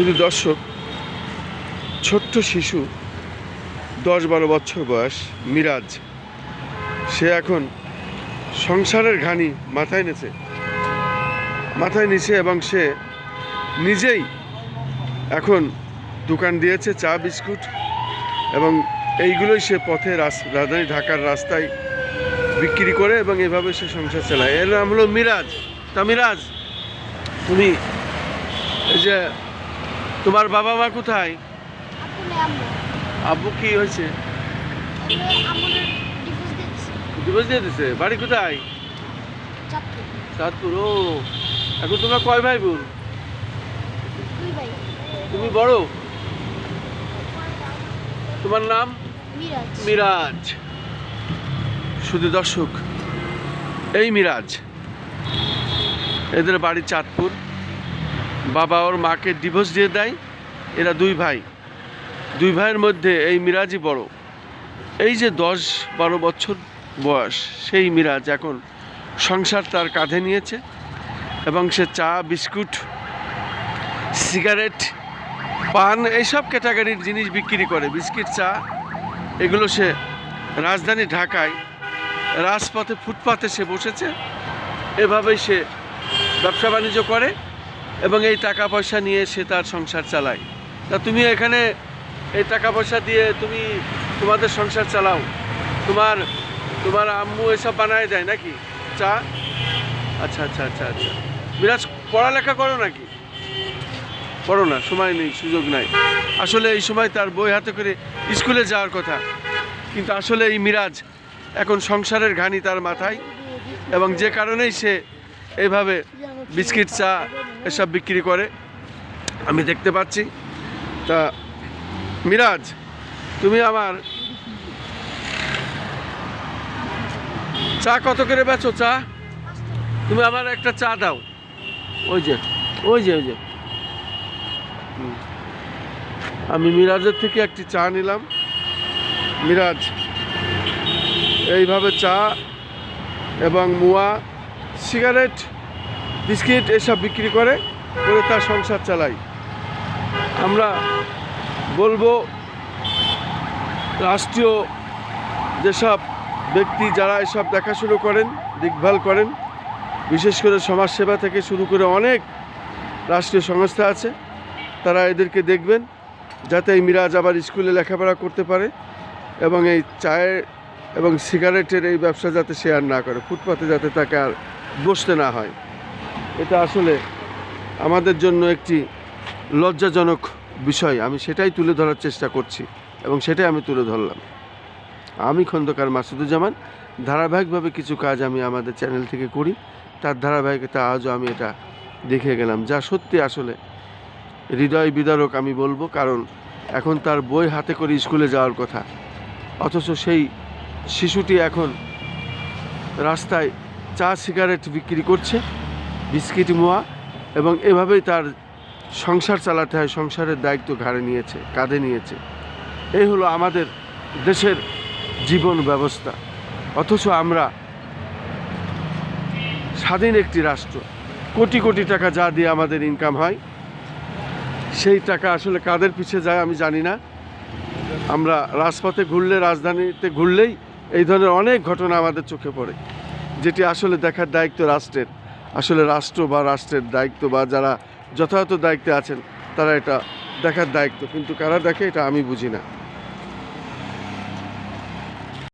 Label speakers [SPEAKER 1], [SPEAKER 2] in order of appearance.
[SPEAKER 1] শুধু দর্শক, ছোট্ট শিশু 10-12 বছর বয়স মিরাজ, সে এখন সংসারের ঘানি মাথায় নিছে এবং সে নিজেই এখন দোকান দিয়েছে, চা বিস্কুট, এবং এইগুলোই সে পথে রাজধানী ঢাকার রাস্তায় বিক্রি করে এবং এভাবে সে সংসার চালায়। এর নাম হলো মিরাজ। তা মিরাজ, তুমি এই যে তোমার বাবা মা কোথায়? আব্বু কি হয়েছে? ডিভোর্স দিয়ে দিছে। বাড়ি কোথায়? চাঁদপুর। ও, এখন তোমরা কয় ভাই বোন? তুমি বড়? তোমার নাম? মিরাজ। শুধু দর্শক, এই মিরাজ, এদের বাড়ি চাঁদপুর। বাবা ওর মাকে ডিভোর্স দিয়ে দেয়। এরা দুই ভাইয়ের মধ্যে এই মিরাজই বড়। এই যে 10-12 বছর বয়স, সেই মিরাজ এখন সংসার তার কাঁধে নিয়েছে এবং সে চা বিস্কুট সিগারেট পান এইসব ক্যাটাগরির জিনিস বিক্রি করে। বিস্কিট চা এগুলো সে রাজধানী ঢাকায় রাজপথে ফুটপাতে সে বসেছে। এভাবেই সে ব্যবসা বাণিজ্য করে এবং এই টাকা পয়সা নিয়ে সে তার সংসার চালায়। তা তুমি এখানে এই টাকা পয়সা দিয়ে তুমি তোমাদের সংসার চালাও? তোমার আম্মু এসব বানায় দেয় নাকি চা? আচ্ছা আচ্ছা আচ্ছা আচ্ছা। মিরাজ, পড়ালেখা করো নাকি? পড়ো না, সময় নেই, সুযোগ নাই। আসলে এই সময় তার বই হাতে করে স্কুলে যাওয়ার কথা, কিন্তু আসলে এই মিরাজ এখন সংসারের ঘানি তার মাথায়, এবং যে কারণেই সে এইভাবে বিস্কিট চা এসব বিক্রি করে আমি দেখতে পাচ্ছি। তা মিরাজ, তুমি আমার চা কত করে বেচো? চা তুমি আমার একটা চা দাও। ওই যে আমি মিরাজের থেকে একটি চা নিলাম। মিরাজ এইভাবে চা এবং মুয়া, সিগারেট, বিস্কিট এসব বিক্রি করে তার সংসার চালাই। আমরা বলবো, রাষ্ট্রীয় যেসব ব্যক্তি যারা এসব দেখাশুনো করেন, দেখভাল করেন, বিশেষ করে সমাজসেবা থেকে শুরু করে অনেক রাষ্ট্রীয় সংস্থা আছে, তারা এদেরকে দেখবেন যাতে এই মিরাজ আবার স্কুলে লেখাপড়া করতে পারে এবং এই চায়ের এবং সিগারেটের এই ব্যবসা যাতে সে আর না করে, ফুটপাতে যাতে তাকে আর বসতে না হয়। এটা আসলে আমাদের জন্য একটি লজ্জাজনক বিষয়। আমি সেটাই তুলে ধরার চেষ্টা করছি এবং সেটাই আমি তুলে ধরলাম। আমি খন্দকার মাসুদুজ্জামান। ধারাবাহিকভাবে কিছু কাজ আমি আমাদের চ্যানেল থেকে করি, তার ধারাবাহিকতা আজও আমি এটা দেখে গেলাম, যা সত্যি আসলে হৃদয় বিদারক আমি বলবো। কারণ এখন তার বই হাতে করে স্কুলে যাওয়ার কথা, অথচ সেই শিশুটি এখন রাস্তায় চা সিগারেট বিক্রি করছে, বিস্কিট মোয়া, এবং এভাবেই তার সংসার চালাতে হয়। সংসারের দায়িত্ব কাঁধে নিয়েছে। এই হলো আমাদের দেশের জীবন ব্যবস্থা। অথচ আমরা স্বাধীন একটি রাষ্ট্র, কোটি কোটি টাকা যা দিয়ে আমাদের ইনকাম হয়, সেই টাকা আসলে কাদের পিছে যায় আমি জানি না। আমরা রাজপথে ঘুরলে, রাজধানীতে ঘুরলেই এই ধরনের অনেক ঘটনা আমাদের চোখে পড়ে, যেটি আসলে দেখার দায়িত্ব রাষ্ট্রের। আসলে রাষ্ট্র বা রাষ্ট্রের দায়িত্ব বা যারা যথাযথ দায়িত্বে আছেন তারা এটা দেখার দায়িত্ব, কিন্তু কারা দেখে এটা আমি বুঝি না।